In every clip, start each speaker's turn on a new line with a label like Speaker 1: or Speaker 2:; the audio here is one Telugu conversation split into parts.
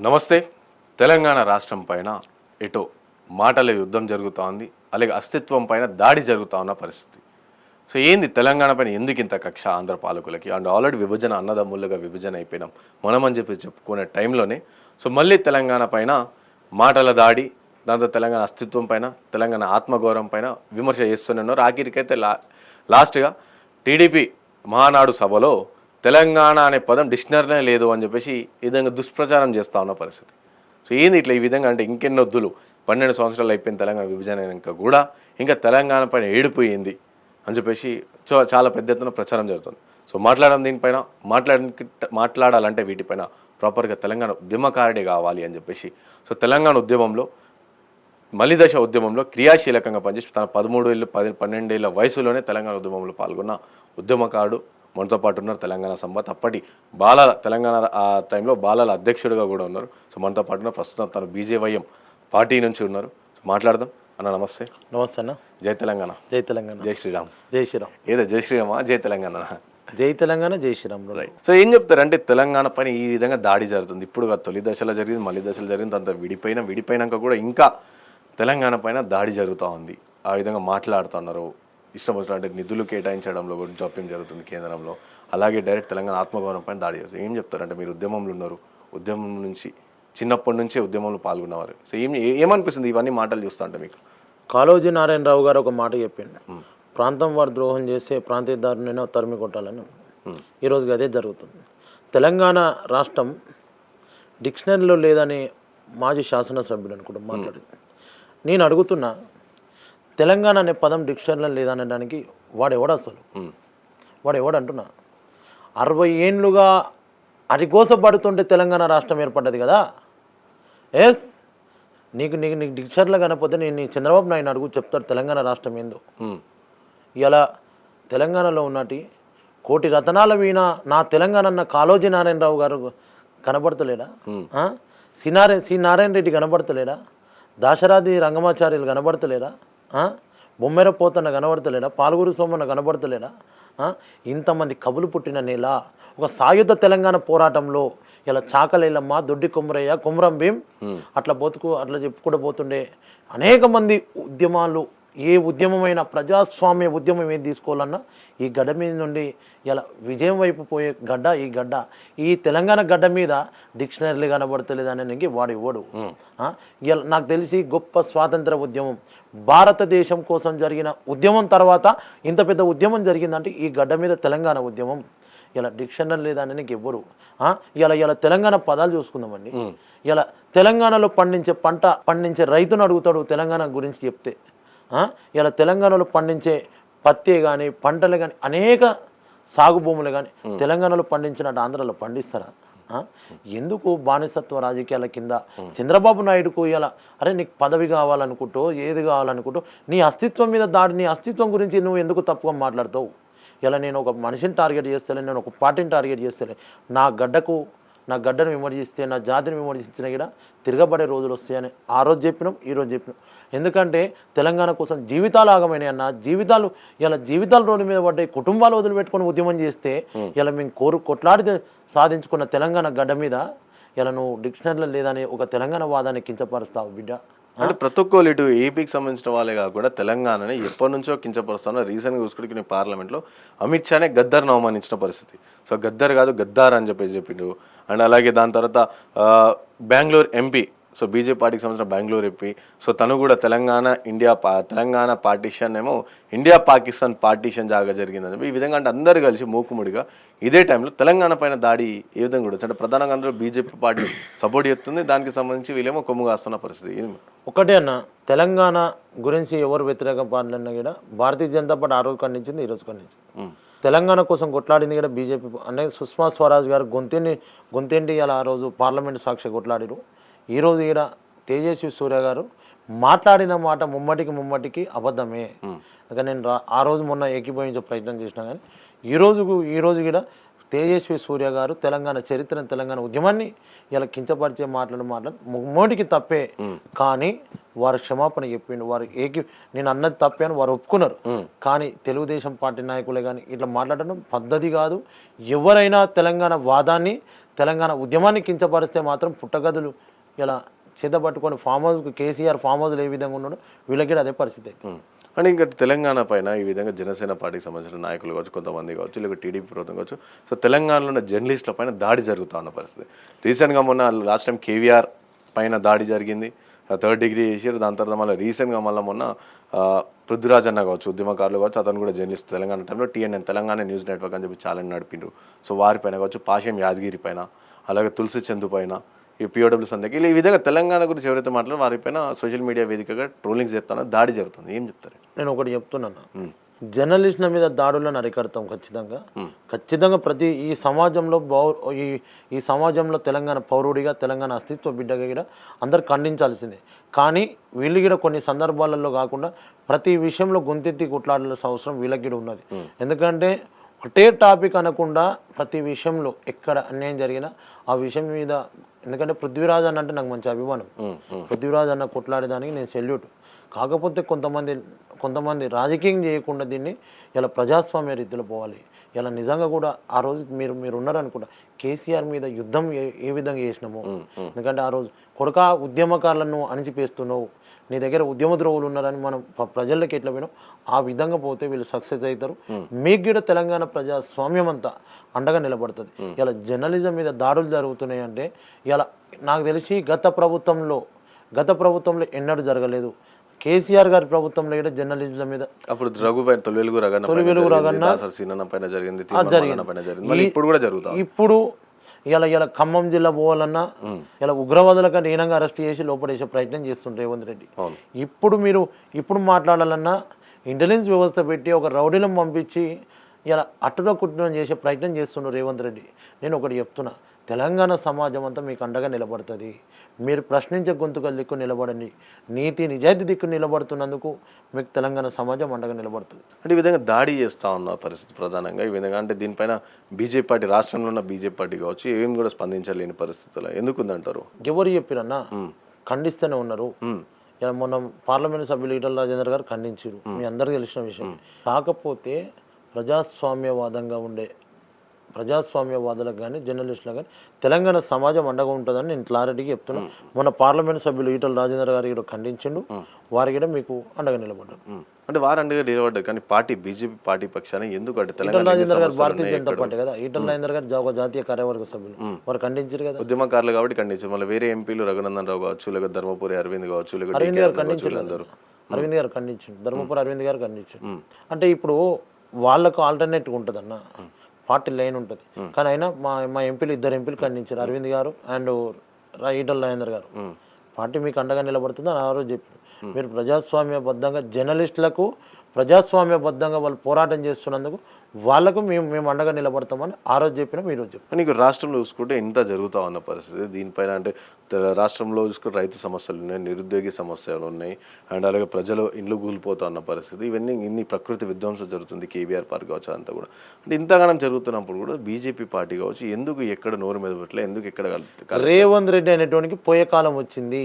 Speaker 1: నమస్తే. తెలంగాణ రాష్ట్రం పైన ఎటో మాటల యుద్ధం జరుగుతోంది, అలాగే అస్తిత్వం పైన దాడి జరుగుతూ ఉన్న పరిస్థితి. సో ఏంది తెలంగాణ పైన ఎందుకు ఇంత కక్ష ఆంధ్ర పాలకులకి? అండ్ ఆల్రెడీ విభజన అన్నదమ్ములుగా విభజన అయిపోయినాం మనమని చెప్పుకునే టైంలోనే సో మళ్ళీ తెలంగాణ పైన మాటల దాడి, దాంతో తెలంగాణ అస్తిత్వం పైన, తెలంగాణ ఆత్మగౌరవం పైన విమర్శ చేస్తూనే ఉన్నారు. ఆఖరికైతే లాస్ట్గా టీడీపీ మహానాడు సభలో తెలంగాణ అనే పదం డిక్షనరీనే లేదు అని చెప్పేసి ఈ విధంగా దుష్ప్రచారం చేస్తూ ఉన్న పరిస్థితి. సో ఏంది ఇట్లా ఈ విధంగా అంటే ఇంకెన్నొద్దులు 12 సంవత్సరాలు అయిపోయిన తెలంగాణ విభజన అయినాక కూడా ఇంకా తెలంగాణ పైన ఏడిపోయింది అని చెప్పేసి చాలా పెద్ద ఎత్తున ప్రచారం జరుగుతుంది. సో మాట్లాడడం దీనిపైన మాట్లాడాలంటే వీటిపైన ప్రాపర్గా తెలంగాణ ఉద్యమకారుడే కావాలి అని చెప్పేసి సో తెలంగాణ ఉద్యమంలో మలిదశ ఉద్యమంలో క్రియాశీలకంగా పనిచేసి తన 13 ఏళ్ళు 12 ఏళ్ళ వయసులోనే తెలంగాణ ఉద్యమంలో పాల్గొన్న ఉద్యమకారుడు మనతో పాటు ఉన్నారు. తెలంగాణ సంబంధ అప్పటి బాలల తెలంగాణ ఆ టైంలో బాలల అధ్యక్షుడిగా కూడా ఉన్నారు. సో మనతో పాటు ఉన్న ప్రస్తుతం తను బీజేవైఎం పార్టీ నుంచి ఉన్నారు. సో మాట్లాడదాం అన్న. నమస్తే.
Speaker 2: నమస్తే అన్న.
Speaker 1: జై తెలంగాణ.
Speaker 2: జై తెలంగాణ.
Speaker 1: జై శ్రీరామ్.
Speaker 2: జై శ్రీరామ్.
Speaker 1: ఏదో జై శ్రీరామా జై తెలంగాణ?
Speaker 2: జై తెలంగాణ జై శ్రీరామ్.
Speaker 1: రైట్. సో ఏం చెప్తారంటే తెలంగాణ పైన ఈ విధంగా దాడి జరుగుతుంది. ఇప్పుడు తొలి దశలో జరిగింది, మళ్ళీ దశలో జరిగింది, అంత విడిపోయినాక కూడా ఇంకా తెలంగాణ పైన దాడి జరుగుతూ ఉంది. ఆ విధంగా మాట్లాడుతున్నారు. ఇష్టం వచ్చినట్టు నిధులు కేటాయించడంలో కూడా జాప్యం జరుగుతుంది కేంద్రంలో. అలాగే డైరెక్ట్ తెలంగాణ ఆత్మగౌరవం పైన దాడి చేస్తారు. ఏం చెప్తారంటే మీరు ఉద్యమంలో ఉన్నారు, ఉద్యమం నుంచి చిన్నప్పటి నుంచే ఉద్యమంలో పాల్గొన్నవారు. సో ఏమనిపిస్తుంది ఇవన్నీ మాటలు చూస్తా అంటే మీకు?
Speaker 2: కాళోజీ నారాయణరావు గారు ఒక మాట చెప్పిండు, ప్రాంతం వారు ద్రోహం చేస్తే ప్రాంతీయదారునైనా తరిమి కొట్టాలని. ఈరోజుకి అదే జరుగుతుంది. తెలంగాణ రాష్ట్రం డిక్షనరీలో లేదని మాజీ శాసనసభ్యుడు అనుకుంటా మాట్లాడింది. నేను అడుగుతున్నా, తెలంగాణ అనే పదం డిక్షనరీలో లేదనడానికి వాడెవడు అసలు? వాడెవడు అంటున్నా? 60 ఏండ్లుగా అరిగోసపడుతుంటే తెలంగాణ రాష్ట్రం ఏర్పడ్డది కదా. ఎస్, నీకు డిక్షనరీలో కనకపోతే నేను చంద్రబాబు నాయుడు అడుగు చెప్తాడు తెలంగాణ రాష్ట్రం ఏందో. ఇలా తెలంగాణలో ఉన్నటి కోటి రతనాల వీణ నా తెలంగాణ అన్న కాళోజీ నారాయణరావు గారు కనబడతలేడా? సి నారాయణ రెడ్డి కనబడతలేడా? దాశరాథి రంగమాచార్యులు కనబడతలేడా? బొమ్మెర పోతన్న కనబడతలేడా? పాల్గూరు సోమన్న కనబడతలేడా? ఇంతమంది కవులు పుట్టిన నేల, ఒక సాయుధ తెలంగాణ పోరాటంలో ఇలా చాకలేలమ్మ, దొడ్డి కొమరయ్య, కొమరం భీం అట్లా చెప్పుకుంటూ పోతుండే అనేక మంది ఉద్యమాలు. ఏ ఉద్యమమైనా ప్రజాస్వామ్య ఉద్యమం ఏది తీసుకోవాలన్నా ఈ గడ్డ మీద నుండి ఇలా విజయం వైపు పోయే గడ్డ ఈ గడ్డ. ఈ తెలంగాణ గడ్డ మీద డిక్షనరీలు కనబడతలేదనేది వాడు ఇవ్వడు. ఇలా నాకు తెలిసి గొప్ప స్వాతంత్ర ఉద్యమం, భారతదేశం కోసం జరిగిన ఉద్యమం తర్వాత ఇంత పెద్ద ఉద్యమం జరిగిందంటే ఈ గడ్డ మీద తెలంగాణ ఉద్యమం. ఇలా డిక్షనరీ లేదని ఇవ్వరు. ఇలా తెలంగాణ పదాలు చూసుకుందామండి. ఇలా తెలంగాణలో పండించే రైతును అడుగుతాడు తెలంగాణ గురించి చెప్తే. ఇలా తెలంగాణలో పండించే పత్తి కానీ పంటలు కానీ అనేక సాగు భూములు కానీ తెలంగాణలో పండించినట్టు ఆంధ్రాలో పండిస్తారా? ఎందుకు బానిసత్వ రాజకీయాల కింద చంద్రబాబు నాయుడుకు ఇలా అరే నీకు పదవి కావాలనుకుంటూ ఏది కావాలనుకుంటూ నీ అస్తిత్వం మీద దాడి, నీ అస్తిత్వం గురించి నువ్వు ఎందుకు తప్పుగా మాట్లాడతావు? ఇలా నేను ఒక మనిషిని టార్గెట్ చేస్తలే, నేను ఒక పార్టీని టార్గెట్ చేస్తలే, నా గడ్డను విమర్శిస్తే, నా జాతిని విమర్శించినా కూడా తిరగబడే రోజులు వస్తాయని ఆ రోజు చెప్పినాం, ఈరోజు చెప్పినాం. ఎందుకంటే తెలంగాణ కోసం జీవితాలు ఆగమైనాయి అన్న. జీవితాలు రోడ్డు మీద పడ్డాయి. కుటుంబాలు వదిలిపెట్టుకొని ఉద్యమం చేస్తే ఇలా మేము కొట్లాడి సాధించుకున్న తెలంగాణ గడ్డ మీద ఇలా నువ్వు డిక్షనరీలో లేదని ఒక తెలంగాణ వాదాన్ని కించపరుస్తావు బిడ్డ.
Speaker 1: అంటే ప్రతి ఒక్కరు ఇటు ఏపీకి సంబంధించిన వాళ్ళే కాకుండా తెలంగాణని ఎప్పటి నుంచో కించపరుస్తాను. రీసెంట్గా చూసుకుంటే పార్లమెంట్లో అమిత్ షానే గద్దర్ను అవమానించిన పరిస్థితి. సో గద్దర్ కాదు గద్దార్ అని చెప్పిండు. అండ్ అలాగే దాని తర్వాత బెంగళూరు ఎంపీ, సో బీజేపీ పార్టీకి సంబంధించిన బెంగళూరు ఎంపీ, సో తను కూడా తెలంగాణ పార్టీషన్ ఏమో ఇండియా పాకిస్తాన్ పార్టీషన్ జాగా జరిగిందని ఈ విధంగా అంటే అందరు కలిసి మూకుముడిగా ఇదే టైంలో తెలంగాణ పైన దాడి ఏ విధంగా కూడా అంటే ప్రధానంగా అందరూ బీజేపీ పార్టీ సపోర్ట్ చేస్తుంది. దానికి సంబంధించి వీళ్ళేమో కొమ్ము కాస్తున్న పరిస్థితి.
Speaker 2: ఒకటే అన్న, తెలంగాణ గురించి ఎవరు వ్యతిరేక పార్టీలన్నా కూడా భారతీయ జనతా పార్టీ ఆ రోజు ఖండించింది, ఈరోజు ఖండించింది. తెలంగాణ కోసం కొట్లాడింది కూడా బీజేపీ. అంటే సుష్మా స్వరాజ్ గారు గొంతెండి ఇలా ఆ రోజు పార్లమెంట్ సాక్షి కొట్లాడిరు. ఈరోజు ఈడ తేజస్వి సూర్య గారు మాట్లాడిన మాట ముమ్మటికి అబద్ధమే. అందుకని నేను ఆ రోజు మొన్న ఏకీభవించే ప్రయత్నం చేసినా కానీ ఈరోజు కూడా తేజస్వి సూర్య గారు తెలంగాణ చరిత్రను, తెలంగాణ ఉద్యమాన్ని ఇలా కించపరిచే మాట్లాడు ముమ్మటికి తప్పే. కానీ వారు క్షమాపణ చెప్పిండు, వారు నేను అన్నది తప్పే అని వారు ఒప్పుకున్నారు. కానీ తెలుగుదేశం పార్టీ నాయకులే కానీ ఇట్లా మాట్లాడడం పద్ధతి కాదు. ఎవరైనా తెలంగాణ వాదాన్ని తెలంగాణ ఉద్యమాన్ని కించపరిస్తే మాత్రం పుట్టగదులు ఇలా చేతపట్టుకొని ఫామ్ హౌస్కి కేసీఆర్ ఫామ్ హౌస్లో ఏ విధంగా ఉన్నాడో వీళ్ళకి కూడా అదే పరిస్థితి అయితే.
Speaker 1: అంటే ఇంకా తెలంగాణ పైన ఈ విధంగా జనసేన పార్టీకి సంబంధించిన నాయకులు కావచ్చు, కొంతమంది కావచ్చు, లేకపోతే టీడీపీ ప్రభుత్వం కావచ్చు, సో తెలంగాణలో ఉన్న జర్నలిస్టుల పైన దాడి జరుగుతూ ఉన్న పరిస్థితి. రీసెంట్గా మొన్న లాస్ట్ టైం కేవీఆర్ పైన దాడి జరిగింది, 3rd డిగ్రీ చేసారు. దాని తర్వాత మళ్ళీ రీసెంట్గా మొన్న పృథ్వీరాజ్ అన్న కావచ్చు, ఉద్యమకారులు కావచ్చు, అతను కూడా జర్నలిస్ట్ తెలంగాణ టైంలో TNN తెలంగాణ న్యూస్ నెట్వర్క్ అని చెప్పి ఛానల్ నడిపిండ్రు. సో వారిపైన కావచ్చు, పాషం యాదగిరి పైన, అలాగే తులసి చందు పైన, ఈ POW సందకి ఇలా ఈ విధంగా తెలంగాణ గురించి ఎవరైతే మాట్లాడారో వారిపైన సోషల్ మీడియా వేదికగా ట్రోలింగ్స్ చేస్తానో దాడి జరుగుతుంది. ఏం చెప్తారు?
Speaker 2: నేను ఒకటి చెప్తున్నాను, జర్నలిస్టుల మీద దాడులను అరికడతాం ఖచ్చితంగా. ప్రతి ఈ సమాజంలో ఈ సమాజంలో తెలంగాణ పౌరుడిగా, తెలంగాణ అస్తిత్వ బిడ్డగా కూడా అందరు ఖండించాల్సిందే. కానీ వీళ్ళు కూడా కొన్ని సందర్భాలలో కాకుండా ప్రతి విషయంలో గొంతెత్తి కొట్లాడాల్సిన అవసరం వీళ్ళకి కూడా ఉన్నది. ఎందుకంటే ఒకటే టాపిక్ అనకుండా ప్రతి విషయంలో ఎక్కడ అన్యాయం జరిగినా ఆ విషయం మీద, ఎందుకంటే పృథ్వీరాజ్ అన్న అంటే నాకు మంచి అభిమానం. పృథ్వీరాజ్ అన్న కొట్లాడేదానికి నేను సెల్యూట్. కాకపోతే కొంతమంది రాజకీయం చేయకుండా దీన్ని ఇలా ప్రజాస్వామ్య రీతిలో పోవాలి. ఇలా నిజంగా కూడా ఆ రోజు మీరు ఉన్నారనుకుంటా కేసీఆర్ మీద యుద్ధం ఏ విధంగా చేసినామో, ఎందుకంటే ఆ రోజు కొడుక ఉద్యమకారులను అణిచిపేస్తున్నావు, నీ దగ్గర ఉద్యమ ద్రోవులు ఉన్నారని మనం ప్రజల్లోకి ఎట్లా పోయినాం ఆ విధంగా పోతే వీళ్ళు సక్సెస్ అవుతారు. మీకు కూడా తెలంగాణ ప్రజాస్వామ్యం అంతా అండగా నిలబడుతుంది. ఇలా జర్నలిజం మీద దాడులు జరుగుతున్నాయి అంటే ఇలా నాకు తెలిసి గత ప్రభుత్వంలో ఎన్నడూ జరగలేదు. కేసీఆర్ గారి ప్రభుత్వంలో కూడా జర్నలిజం మీద
Speaker 1: అప్పుడు తొలి వెలుగు రగన్న జరిగింది.
Speaker 2: ఇప్పుడు ఇలా ఖమ్మం జిల్లా పోవాలన్నా ఇలా ఉగ్రవాదుల కంటే హీనంగా అరెస్ట్ చేసి లోపడేసే ప్రయత్నం చేస్తుండ్రు రేవంత్ రెడ్డి. ఇప్పుడు మాట్లాడాలన్నా ఇంటెలిజెన్స్ వ్యవస్థ పెట్టి ఒక రౌడీలను పంపించి ఇలా అట్టులో కుట్టడం చేసే ప్రయత్నం చేస్తుండ్రు రేవంత్ రెడ్డి. నేను ఒకటి చెప్తున్నా, తెలంగాణ సమాజం అంతా మీకు అండగా నిలబడుతుంది. మీరు ప్రశ్నించే గొంతుకల దిక్కు నిలబడండి. నీతి నిజాయితీ దిక్కు నిలబడుతున్నందుకు మీకు తెలంగాణ సమాజం అండగా నిలబడుతుంది.
Speaker 1: అంటే ఈ విధంగా దాడి చేస్తూ ఉన్న పరిస్థితి ప్రధానంగా ఈ విధంగా అంటే దీనిపైన బీజేపీ పార్టీ, రాష్ట్రంలో ఉన్న బీజేపీ పార్టీ కావచ్చు, ఏం కూడా స్పందించలేని పరిస్థితుల్లో ఎందుకుందంటారు?
Speaker 2: ఎవరు చెప్పిరన్నా ఖండిస్తూనే ఉన్నారు. ఇలా మొన్న పార్లమెంట్ సభ్యులు ఈటల రాజేందర్ గారు ఖండించారు, మీ అందరికీ తెలిసిన విషయం. కాకపోతే ప్రజాస్వామ్యవాదులకు కానీ జర్నలిస్టులకు కానీ తెలంగాణ సమాజం అండగా ఉంటుందని నేను క్లారిటీగా చెప్తున్నాను. మొన్న పార్లమెంట్ సభ్యులు ఈటల రాజేందర్ గారు కూడా ఖండించిండు, వారి కూడా మీకు అండగా నిలబడ్డారు.
Speaker 1: అంటే వారు అండగా నిలబడ్డారు కానీ పార్టీ పార్టీ పక్షాన ఎందుకు అంటే
Speaker 2: ఈటల రాజేందర్ గారు భారతీయ జనతా పార్టీ కదా, ఈటల రాజేందర్ గారు ఒక జాతీయ కార్యవర్గ సభ్యులు, వారు ఖండించారు కదా,
Speaker 1: ఉద్యమకారులు కాబట్టి ఖండించారు. మళ్ళీ వేరే ఎంపీలు రఘునందన్ రావు కావచ్చు, లేకపోతే ధర్మపురి అరవింద్ కావచ్చు, లేకపోతే
Speaker 2: అరవింద్ గారు ఖండించారు. ధర్మపురి అరవింద్ గారు ఖండించారు. అంటే ఇప్పుడు వాళ్ళకు ఆల్టర్నేటివ్ ఉంటుంది అన్న, పార్టీ లైన్ ఉంటుంది. కానీ అయినా మా ఎంపీలు 2 ఎంపీలు ఖండించారు, అరవింద్ గారు అండ్ ఈటల రాజేందర్ గారు. పార్టీ మీకు అండగా నిలబడుతుంది అని ఆ రోజు చెప్పారు. మీరు ప్రజాస్వామ్యబద్ధంగా జర్నలిస్టులకు ప్రజాస్వామ్యబద్ధంగా వాళ్ళు పోరాటం చేస్తున్నందుకు వాళ్ళకు మేము అండగా నిలబడతామని ఆ రోజు చెప్పినా మీరు చెప్పారు.
Speaker 1: నీకు రాష్ట్రంలో చూసుకుంటే ఇంత జరుగుతూ ఉన్న పరిస్థితి, దీనిపైన అంటే రాష్ట్రంలో చూసుకుంటే రైతు సమస్యలు ఉన్నాయి, నిరుద్యోగి సమస్యలు ఉన్నాయి, అండ్ అలాగే ప్రజలు ఇండ్లు కూలిపోతూ ఉన్న పరిస్థితి, ఇవన్నీ ఇన్ని ప్రకృతి విధ్వంసం జరుగుతుంది. కేబీఆర్ పార్క్ కావచ్చు అంతా కూడా. అంటే ఇంతగానం జరుగుతున్నప్పుడు కూడా బీజేపీ పార్టీ కావచ్చు ఎందుకు ఎక్కడ నోరు మీద పెట్టలే, ఎందుకు ఎక్కడ
Speaker 2: రేవంత్ రెడ్డి అనేటువంటి పోయే కాలం వచ్చింది.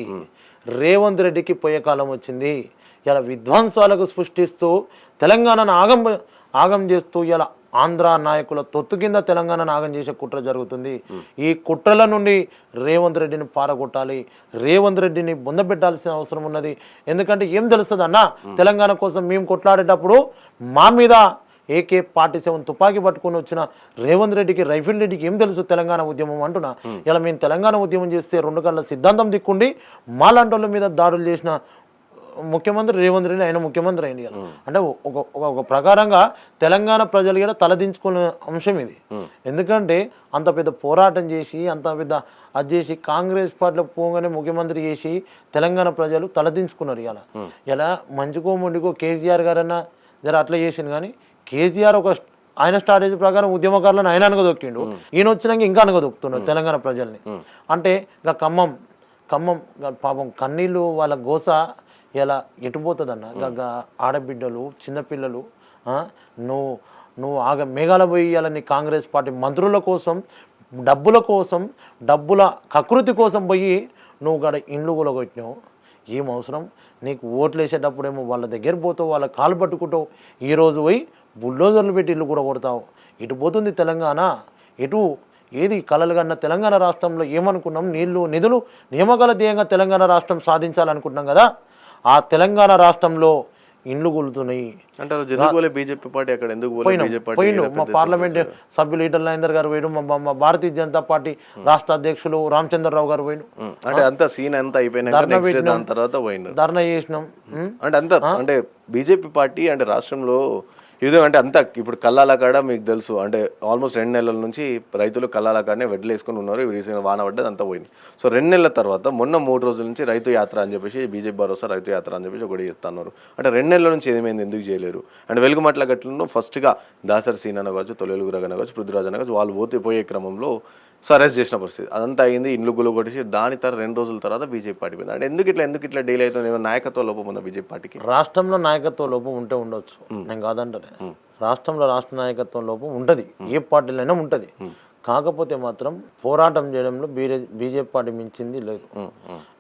Speaker 2: రేవంత్ రెడ్డికి పోయే కాలం వచ్చింది. ఇలా విధ్వంసాలకు సృష్టిస్తూ తెలంగాణను ఆగం చేస్తూ ఇలా ఆంధ్ర నాయకుల తొత్తు కింద తెలంగాణను ఆగం చేసే కుట్ర జరుగుతుంది. ఈ కుట్రల నుండి రేవంత్ రెడ్డిని పారగొట్టాలి, రేవంత్ రెడ్డిని బొందపెట్టాల్సిన అవసరం ఉన్నది. ఎందుకంటే ఏం తెలుస్తుంది అన్న, తెలంగాణ కోసం మేము కొట్లాడేటప్పుడు మా మీద AK-47 తుపాకీ పట్టుకొని వచ్చిన రేవంత్ రెడ్డికి, రైఫిల్ రెడ్డికి ఏం తెలుసు తెలంగాణ ఉద్యమం అంటున్నా. ఇలా మేము తెలంగాణ ఉద్యమం చేస్తే 2 కళ్ళ సిద్ధాంతం దిక్కుండి మాలాంటి వాళ్ళ మీద దాడులు చేసిన ముఖ్యమంత్రి రేవంత్ రెడ్డి, ఆయన ముఖ్యమంత్రి అయింది కదా. అంటే ఒక ప్రకారంగా తెలంగాణ ప్రజలు కూడా తలదించుకునే అంశం ఇది. ఎందుకంటే అంత పెద్ద పోరాటం చేసి అంత పెద్ద అది చేసి కాంగ్రెస్ పార్టీలో పోగానే ముఖ్యమంత్రి చేసి తెలంగాణ ప్రజలు తలదించుకున్నారు. ఇలా మంచికో ముందుకో కేసీఆర్ గారన్నా జర అట్లా చేసింది. కానీ కేసీఆర్ ఆయన స్ట్రాటజీ ప్రకారం ఉద్యమకారులను ఆయన అనగదొక్కిండు, ఈయన వచ్చినాక ఇంకా అనగదొక్కుతున్నాడు తెలంగాణ ప్రజల్ని. అంటే ఇంకా ఖమ్మం పాపం కన్నీళ్ళు వాళ్ళ గోస ఇలా ఎటుపోతుందన్న. ఆడబిడ్డలు, చిన్నపిల్లలు, నువ్వు మేఘాల పోయి ఇలా నీ కాంగ్రెస్ పార్టీ మంత్రుల కోసం, డబ్బుల కకృతి కోసం పోయి నువ్వు గడ ఇండ్లు కూలగొట్టినావు. ఏం అవసరం నీకు ఓట్లు వేసేటప్పుడేమో వాళ్ళ దగ్గర పోతావు, వాళ్ళ కాలు పట్టుకుంటావు, ఈరోజు పోయి బుల్డోజర్లు పెట్టి ఇల్లు కూడా కొడతావు. ఇటు పోతుంది తెలంగాణ, ఇటు ఏది కలలు కన్నా తెలంగాణ రాష్ట్రంలో ఏమనుకున్నాం, నీళ్లు నిధులు నియామకాల ధ్యేయంగా తెలంగాణ రాష్ట్రం సాధించాలనుకుంటున్నాం కదా, ఆ తెలంగాణ రాష్ట్రంలో ఇండ్లు కూలుతున్నాయి.
Speaker 1: అంటే బీజేపీ పార్టీ అక్కడ ఎందుకు
Speaker 2: పోయిండు. మా పార్లమెంట్ సభ్యులు ఈటల రాజేందర్ గారు పోయిండు, మా భారతీయ జనతా పార్టీ రాష్ట్ర అధ్యక్షులు రామచంద్రరావు గారు పోయిండు.
Speaker 1: అంటే అంత సీన్ అంతా అయిపోయినా తర్వాత పోయిండు,
Speaker 2: ధర్నా చేసినాం.
Speaker 1: అంటే అంత అంటే బీజేపీ పార్టీ అంటే రాష్ట్రంలో ఇది అంటే అంతా ఇప్పుడు కల్లాల కాడ మీకు తెలుసు, అంటే ఆల్మోస్ట్ 2 నెలల నుంచి రైతులు కల్లాల కాడనే వెడ్లు వేసుకొని ఉన్నారు. రీసెంట్ వాన పడ్డది అంతా పోయింది. సో 2 నెలల తర్వాత మొన్న 3 రోజుల నుంచి రైతు యాత్ర అని చెప్పేసి బీజేపీ భరోసా రైతు యాత్ర అని చెప్పేసి ఒకటి చెప్తున్నారు. అంటే 2 నెలల నుంచి ఏమైంది, ఎందుకు చేయలేరు? అంటే వెలుగుమట్ల గట్లను ఫస్ట్గా దాసరి సీనన్న కావచ్చు, తొలెలుగు రగన కావచ్చు, పృథ్వీరాజ్ అన్న కావచ్చు, వాళ్ళు పోయే క్రమంలో సో అరెస్ట్ చేసిన పరిస్థితి అదంతా అయింది. ఇండ్లు గుళ్ళు కొట్టేసి దాని 2 రోజుల తర్వాత బీజేపీ పార్టీ పోయింది. అంటే ఎందుకు ఇట్లా డీల్ అవుతుంది? నాయకత్వ లోపం ఉందా బీజేపీ పార్టీకి?
Speaker 2: రాష్ట్రంలో నాయకత్వ లోపం ఉంటే ఉండొచ్చు, నేను కాదంటే. రాష్ట్రంలో రాష్ట్ర నాయకత్వం లోపం ఉంటుంది, ఏ పార్టీలైనా ఉంటుంది. కాకపోతే మాత్రం పోరాటం చేయడంలో బీజేపీ పార్టీ మించింది లేదు.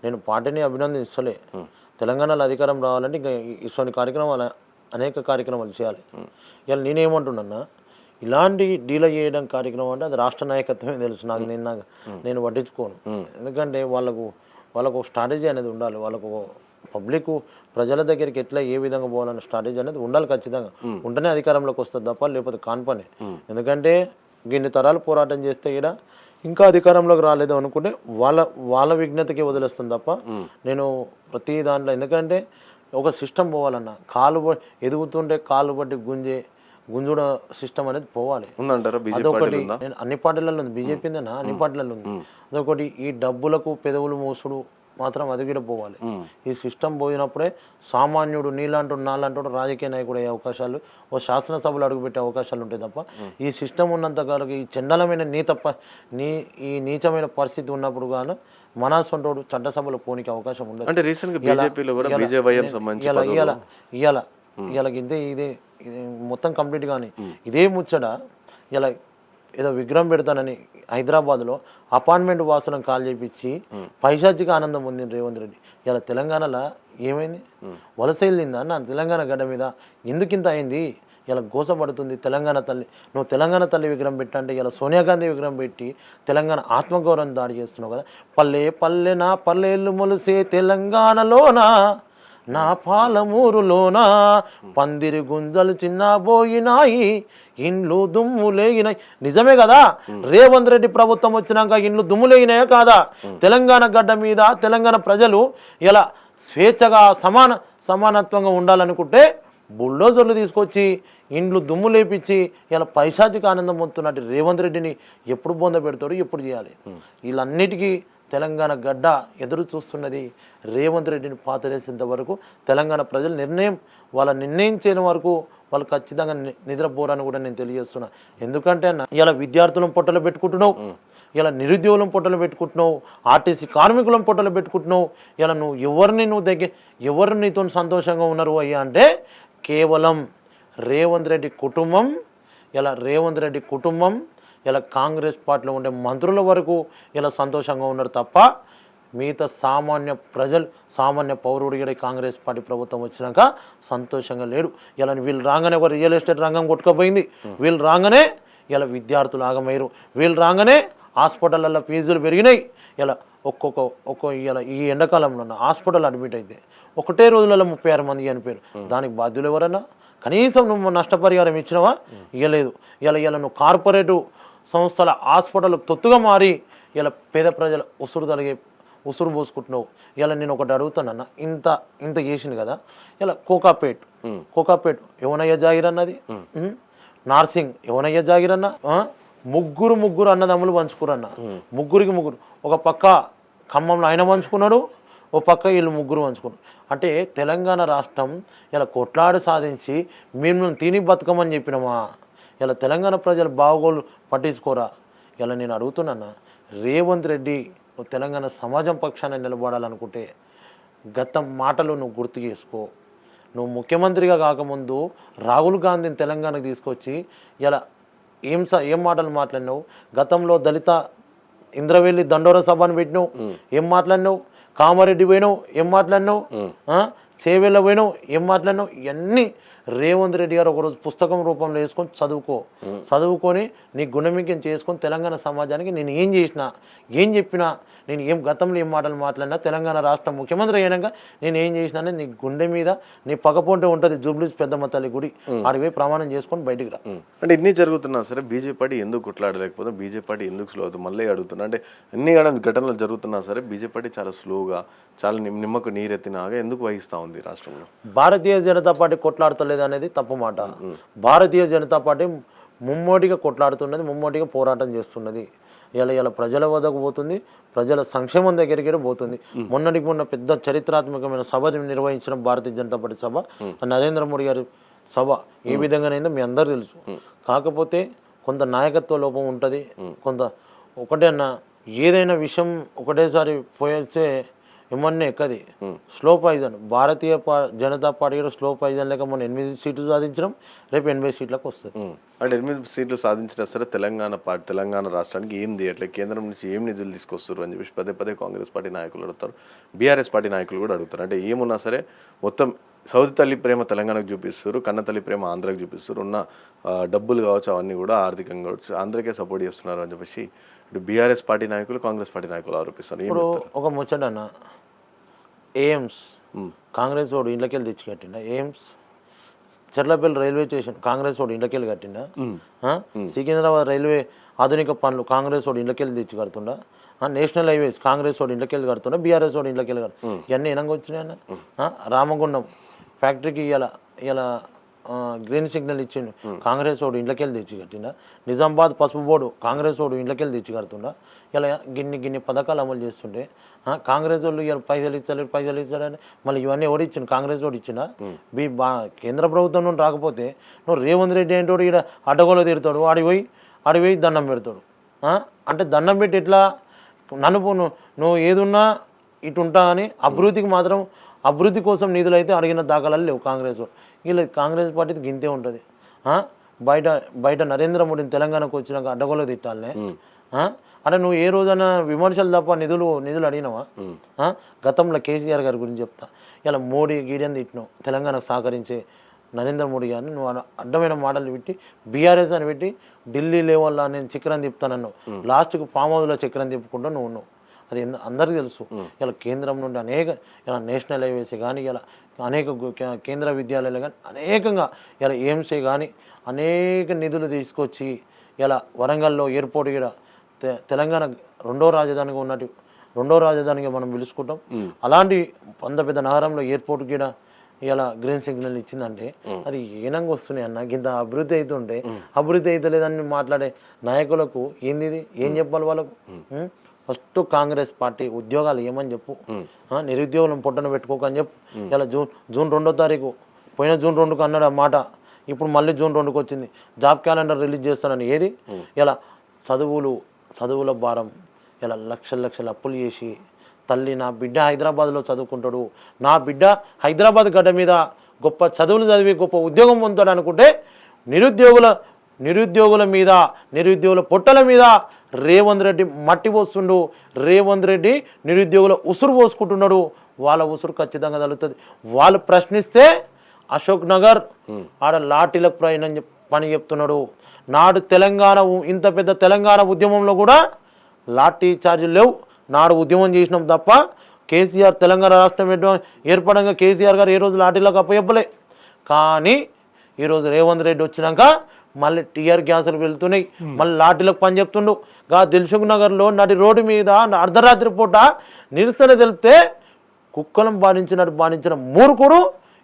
Speaker 2: నేను పార్టీని అభినందిస్తలే. తెలంగాణలో అధికారం రావాలంటే ఇంకా ఇటువంటి కార్యక్రమాలు అనేక కార్యక్రమాలు చేయాలి. ఇలా నేనేమంటున్నా, ఇలాంటి డీల్ చేయడం కార్యక్రమం అంటే అది రాష్ట్ర నాయకత్వమే తెలుసు నాకు. నేను పట్టించుకోను. ఎందుకంటే వాళ్ళకు స్ట్రాటజీ అనేది ఉండాలి. వాళ్ళకు పబ్లిక్ ప్రజల దగ్గరికి ఎట్లా ఏ విధంగా పోవాలన్న స్ట్రాటజీ అనేది ఉండాలి ఖచ్చితంగా. ఉంటేనే అధికారంలోకి వస్తుంది తప్ప లేకపోతే కాన్పని. ఎందుకంటే ఇన్ని తరాలు పోరాటం చేస్తే ఇక్కడ ఇంకా అధికారంలోకి రాలేదు అనుకుంటే వాళ్ళ విజ్ఞతకి వదిలేస్తుంది తప్ప నేను ప్రతి దాంట్లో. ఎందుకంటే ఒక సిస్టమ్ పోవాలన్న, ఎదుగుతుంటే కాలు బట్టి గుంజుడ సిస్టమ్ అనేది పోవాలి. అదొకటి అన్ని పార్టీలలో ఉంది, బీజేపీదేనా అన్ని పార్టీలలో ఉంది. అదొకటి ఈ డబ్బులకు పెదవులు మూసుడు మాత్రం అది కూడా పోవాలి. ఈ సిస్టమ్ పోయినప్పుడే సామాన్యుడు నాలాంటి రాజకీయ నాయకుడు అయ్యే అవకాశాలు, ఓ శాసనసభలు అడుగుపెట్టే అవకాశాలు ఉంటాయి తప్ప ఈ సిస్టమ్ ఉన్నంత కాలం ఈ చండలమైన ఈ నీచమైన పరిస్థితి ఉన్నప్పుడు కానీ మనసొంటోడు చట్టసభలో పోనీకి అవకాశం ఉండదు.
Speaker 1: అంటే రీసెంట్ గా బీజేపీలో కూడా బీజేవైఎం సంబంధించి
Speaker 2: ఇవాళ ఇదే మొత్తం కంప్లీట్ కానీ ఇదే ముచ్చట. ఇలా ఏదో విగ్రహం పెడతానని హైదరాబాద్లో అపార్ట్మెంట్ వాసులను కాల్ చేయించి పైశాచిక ఆనందం పొందింది రేవంత్ రెడ్డి. ఇలా తెలంగాణలో ఏమైంది? వలస వెళ్ళిందా నా తెలంగాణ గడ్డ మీద? ఎందుకింత అయింది? ఇలా గోసపడుతుంది తెలంగాణ తల్లి. నువ్వు తెలంగాణ తల్లి విగ్రహం పెట్టంటే ఇలా సోనియా గాంధీ విగ్రహం పెట్టి తెలంగాణ ఆత్మగౌరవం దాడి చేస్తున్నావు కదా. పల్లె నా పల్లెళ్ళు మొలిసే తెలంగాణలోనా, నా పాలమూరులోనా పందిరి గుంజలు చిన్నబోయినాయి, ఇండ్లు దుమ్ములేగినాయి. నిజమే కదా, రేవంత్ రెడ్డి ప్రభుత్వం వచ్చినాక ఇండ్లు దుమ్ములేగినాయా కాదా? తెలంగాణ గడ్డ మీద తెలంగాణ ప్రజలు ఇలా స్వేచ్ఛగా సమానత్వంగా ఉండాలనుకుంటే బుల్డోజర్లు తీసుకొచ్చి ఇండ్లు దుమ్ము లేపించి ఇలా పైశాచిక ఆనందం పొందుతున్నట్టు రేవంత్ రెడ్డిని ఎప్పుడు బొంద పెడతాడు, ఎప్పుడు చేయాలి? వీళ్ళన్నిటికీ తెలంగాణ గడ్డ ఎదురు చూస్తున్నది రేవంత్ రెడ్డిని పాతరేసేంత వరకు. తెలంగాణ ప్రజలు నిర్ణయించిన వరకు వాళ్ళు ఖచ్చితంగా నిద్రపోరని కూడా నేను తెలియజేస్తున్నా. ఎందుకంటే ఇలా విద్యార్థులను పొట్టలు పెట్టుకుంటున్నావు, ఇలా నిరుద్యోగులను పొట్టలు పెట్టుకుంటున్నావు, ఆర్టీసీ కార్మికులను పొట్టలు పెట్టుకుంటున్నావు. ఇలా ఎవరు నీతో సంతోషంగా ఉన్నారు అయ్యా అంటే కేవలం రేవంత్ రెడ్డి కుటుంబం ఇలా కాంగ్రెస్ పార్టీలో ఉండే మంత్రుల వరకు ఇలా సంతోషంగా ఉన్నారు తప్ప మిగతా సామాన్య పౌరుడు కూడా కాంగ్రెస్ పార్టీ ప్రభుత్వం వచ్చినాక సంతోషంగా లేడు. ఇలా వీళ్ళు రాగానే ఒక రియల్ ఎస్టేట్ రంగం కొట్టుకుపోయింది, వీళ్ళు రాగానే ఇలా విద్యార్థులు ఆగమయ్యారు, వీళ్ళు రాగానే హాస్పిటల్లో ఫీజులు పెరిగినాయి. ఇలా ఇలా ఈ ఎండాకాలంలో ఉన్న హాస్పిటల్ అడ్మిట్ అయితే ఒకటే రోజులలో 36 మంది చనిపోయారు. దానికి బాధ్యులు ఎవరన్నా? కనీసం నువ్వు నష్టపరిహారం ఇచ్చినవా? ఇవ్వలేదు. ఇలా నువ్వు కార్పొరేటు సంస్థల హాస్పిటల్ తొత్తుగా మారి ఇలా పేద ప్రజల ఉసురు పోసుకుంటున్నావు. ఇలా నేను ఒకటి అడుగుతానన్నా, ఇంత చేసింది కదా. ఇలా కోకాపేట్ ఎవనయ్యా జాగిరన్నది? నార్సింగ్ ఎవనయ్యా జాగిరన్న? ముగ్గురు అన్నదమ్ములు పంచుకురన్న, ముగ్గురికి ఒక పక్క ఖమ్మంలో ఆయన పంచుకున్నాడు, ఓ పక్క వీళ్ళు ముగ్గురు పంచుకున్నారు. అంటే తెలంగాణ రాష్ట్రం ఇలా కొట్లాడి సాధించి మేము తిని బతుకమని చెప్పినామా? ఇలా తెలంగాణ ప్రజలు బాగోలు పట్టించుకోరా? ఇలా నేను అడుగుతున్నా, రేవంత్ రెడ్డి నువ్వు తెలంగాణ సమాజం పక్షాన నిలబడాలనుకుంటే గత మాటలు నువ్వు గుర్తు చేసుకో. నువ్వు ముఖ్యమంత్రిగా కాకముందు రాహుల్ గాంధీని తెలంగాణకు తీసుకొచ్చి ఇలా ఏం మాటలు మాట్లాడినావు? గతంలో దళిత ఇంద్రవెల్లి దండోర సభను పెట్టినావు, ఏం మాట్లాడినావు? కామారెడ్డి పోయినావు ఏం మాట్లాడినావు, చేవెళ్ళ పోయినావు ఏం మాట్లాడినావు, ఇవన్నీ రేవంత్ రెడ్డి గారు ఒకరోజు పుస్తకం రూపంలో వేసుకొని చదువుకొని నీ గుణమింకం చేసుకొని తెలంగాణ సమాజానికి నేను ఏం చేసినా ఏం చెప్పినా నేను ఏం గతంలో ఏం మాటలు మాట్లాడినా తెలంగాణ రాష్ట్ర ముఖ్యమంత్రి అయినాక నేను ఏం చేసినా నీ గుండె మీద నీ పక్కపొంటే ఉంటుంది జూబ్లీస్ పెద్దమ్మ తల్లి గుడి ఆడిపోయి ప్రమాణం చేసుకొని బయటికి రా.
Speaker 1: అంటే ఇన్ని జరుగుతున్నా సరే బీజేపీ పార్టీ ఎందుకు కొట్లాడలేకపోతే బీజేపీ పార్టీ ఎందుకు స్లో అవుతుంది మళ్ళీ అడుగుతున్నా. అంటే ఎన్ని ఘటనలు జరుగుతున్నా సరే బీజేపీ పార్టీ చాలా స్లోగా చాలా నిమ్మకు నీరెత్తినాగా ఎందుకు వహిస్తూ ఉంది రాష్ట్రంలో?
Speaker 2: భారతీయ జనతా పార్టీ కొట్లాడతలేదు అనేది తప్పు మాట. భారతీయ జనతా పార్టీ ముమ్మోటిగా కొట్లాడుతున్నది, ముమ్మోటిగా పోరాటం చేస్తున్నది. ఇలా ప్రజల వద్దకు పోతుంది, ప్రజల సంక్షేమం దగ్గరికి పోతుంది. మొన్నటికి మొన్న పెద్ద చరిత్రాత్మకమైన సభ నిర్వహించిన భారతీయ జనతా పార్టీ సభ, నరేంద్ర మోడీ గారి సభ ఏ విధంగానైందో మీ అందరూ తెలుసు. కాకపోతే కొంత నాయకత్వ లోపం ఉంటుంది. కొంత ఒకటే అన్న ఏదైనా విషయం ఒకటేసారి పోయొచ్చే ఏమన్నా ఎక్కది slow poison. Bharatiya Janata party slow poison లేక మొన్న 8 సీట్లు సాధించడం, రేపు 80 సీట్లకు వస్తుంది.
Speaker 1: అంటే 8 సీట్లు సాధించినా సరే తెలంగాణ రాష్ట్రానికి ఏం తీయట్లేదు, కేంద్రం నుంచి ఏం నిధులు తీసుకొస్తారు అని చెప్పేసి పదే కాంగ్రెస్ పార్టీ నాయకులు అడుగుతారు, బీఆర్ఎస్ పార్టీ నాయకులు కూడా అడుగుతారు. అంటే ఏమున్నా సరే మొత్తం సౌత్ తల్లి ప్రేమ తెలంగాణకు చూపిస్తారు, కన్న తల్లి ప్రేమ ఆంధ్రాకి చూపిస్తారు, ఉన్న డబ్బులు కావచ్చు అవన్నీ కూడా ఆర్థికంగా కావచ్చు ఆంధ్రకే సపోర్ట్ చేస్తున్నారు అని చెప్పేసి ఇటు బీఆర్ఎస్ పార్టీ నాయకులు కాంగ్రెస్ పార్టీ నాయకులు ఆరోపిస్తారు.
Speaker 2: ఇప్పుడు ఒక ముచ్చటన్న ఎయిమ్స్ కాంగ్రెస్ వాడు ఇండ్లకెళ్ళి తెచ్చి కట్టిండా? AIIMS Cherlapally railway station Congress వాడు ఇండ్లకెళ్ళి కట్టిండా? సికింద్రాబాద్ రైల్వే ఆధునిక పనులు కాంగ్రెస్ వాడు ఇండ్లకెళ్ళి తెచ్చి కడుతుండా? నేషనల్ హైవేస్ కాంగ్రెస్ వాడు ఇండ్లకెళ్ళి కడుతుండా? బీఆర్ఎస్ వాడు ఇండ్లకెళ్ళి కడుతుండా? ఇవన్నీ ఎనంగా వచ్చినాయన్న. రామగుండం ఫ్యాక్టరీకి ఇలా గ్రీన్ సిగ్నల్ ఇచ్చిండు, కాంగ్రెస్ వాడు ఇండ్లకెళ్ళి తెచ్చి కట్టిండా? నిజామాబాద్ పసుపు బోర్డు కాంగ్రెస్ వాడు ఇండ్లకెళ్ళి తెచ్చి కడుతుండా? ఇలా గిన్ని పథకాలు అమలు చేస్తుంటే కాంగ్రెస్ వాళ్ళు ఇలా పైసలు ఇస్తాడని మళ్ళీ ఇవన్నీ ఎవరు ఇచ్చిండు? కాంగ్రెస్ వాడు ఇచ్చిండా? కేంద్ర ప్రభుత్వం నుండి రాకపోతే నువ్వు రేవంత్ రెడ్డి ఏంటోడు ఇక్కడ అడ్డగోలు తిడతాడు, ఆడిపోయి దండం పెడతాడు. అంటే దండం పెట్టి ఎట్లా నువ్వు ఏదున్నా ఇటు ఉంటా అని అభివృద్ధి కోసం నిధులు అయితే అడిగిన దాఖలాలు లేవు కాంగ్రెస్ వాడు. వీళ్ళు కాంగ్రెస్ పార్టీకి గింతే ఉంటుంది. బయట నరేంద్ర మోడీని తెలంగాణకు వచ్చినాక అడ్డగోలు తిట్టాలనే. అంటే నువ్వు ఏ రోజైనా విమర్శలు తప్ప నిధులు అడిగినావా? గతంలో కేసీఆర్ గారి గురించి చెప్తా, ఇలా మోడీ గీడియని తిట్టినావు, తెలంగాణకు సహకరించే నరేంద్ర మోడీ గారిని నువ్వు అడ్డమైన మాటలు పెట్టి బీఆర్ఎస్ అని పెట్టి ఢిల్లీ లెవెల్లో నేను చక్రం తిప్పుతానన్నావు. లాస్ట్కి ఫామ్ హౌస్లో చక్రం తిప్పుకుంటూ నువ్వు ఉన్నావు. అది అందరికీ తెలుసు. ఇలా కేంద్రం నుండి ఇలా నేషనల్ హైవేసే కానీ ఇలా అనేక కేంద్ర విద్యాలయాలు కానీ అనేకంగా ఇలా ఎయిమ్సే కానీ అనేక నిధులు తీసుకొచ్చి ఇలా వరంగల్లో ఎయిర్పోర్ట్ కూడా తెలంగాణ రెండో రాజధానిగా మనం పిలుచుకుంటాం. అలాంటి అంత పెద్ద నగరంలో ఎయిర్పోర్ట్ కూడా ఇలా గ్రీన్ సిగ్నల్ ఇచ్చిందంటే అది ఏనంగా వస్తున్నాయి అన్న. ఇంత అభివృద్ధి అవుతుంటే అభివృద్ధి అవుతలేదని మాట్లాడే నాయకులకు ఏంది ఏం చెప్పాలి వాళ్ళకు? ఫస్ట్ కాంగ్రెస్ పార్టీ ఉద్యోగాలు ఏమని చెప్పు, నిరుద్యోగులను పొట్టన పెట్టుకోకని చెప్పు. ఇలా జూన్ 2వ తారీఖు పోయిన జూన్ 2కు అన్నాడు ఆ మాట, ఇప్పుడు మళ్ళీ జూన్ 2కు వచ్చింది. జాబ్ క్యాలెండర్ రిలీజ్ చేస్తానని ఏది? ఇలా చదువుల భారం, ఇలా లక్షల అప్పులు చేసి తల్లి నా బిడ్డ హైదరాబాద్లో చదువుకుంటాడు, నా బిడ్డ హైదరాబాద్ గడ్డ మీద గొప్ప చదువులు చదివి గొప్ప ఉద్యోగం పొందుతాడు అనుకుంటే నిరుద్యోగుల మీద నిరుద్యోగుల పొట్టల మీద రేవంత్ రెడ్డి మట్టి పోస్తుండు. రేవంత్ రెడ్డి నిరుద్యోగుల ఉసురు పోసుకుంటున్నాడు. వాళ్ళ ఉసురు ఖచ్చితంగా తగులుతుంది. వాళ్ళు ప్రశ్నిస్తే అశోక్ నగర్ ఆడ లాఠీలకు పని చెప్తున్నాడు. నాడు ఇంత పెద్ద తెలంగాణ ఉద్యమంలో కూడా లాఠీ ఛార్జీలు లేవు. నాడు ఉద్యమం చేసినాం తప్ప కేసీఆర్ తెలంగాణ రాష్ట్రం ఏర్పడంగా కేసీఆర్ గారు ఏ రోజు లాఠీలకు అప్పచెప్పలే. కానీ ఈరోజు రేవంత్ రెడ్డి వచ్చినాక మళ్ళీ టీఆర్ గ్యాసులు వెళ్తున్నాయి, మళ్ళీ లాఠీలకు పని చెప్తుండు. దిల్సుఖ్ నగర్లో నడి రోడ్డు మీద అర్ధరాత్రి పూట నిరసన తెలిపితే కుక్కలం బాధించిన మూర్ఖుడు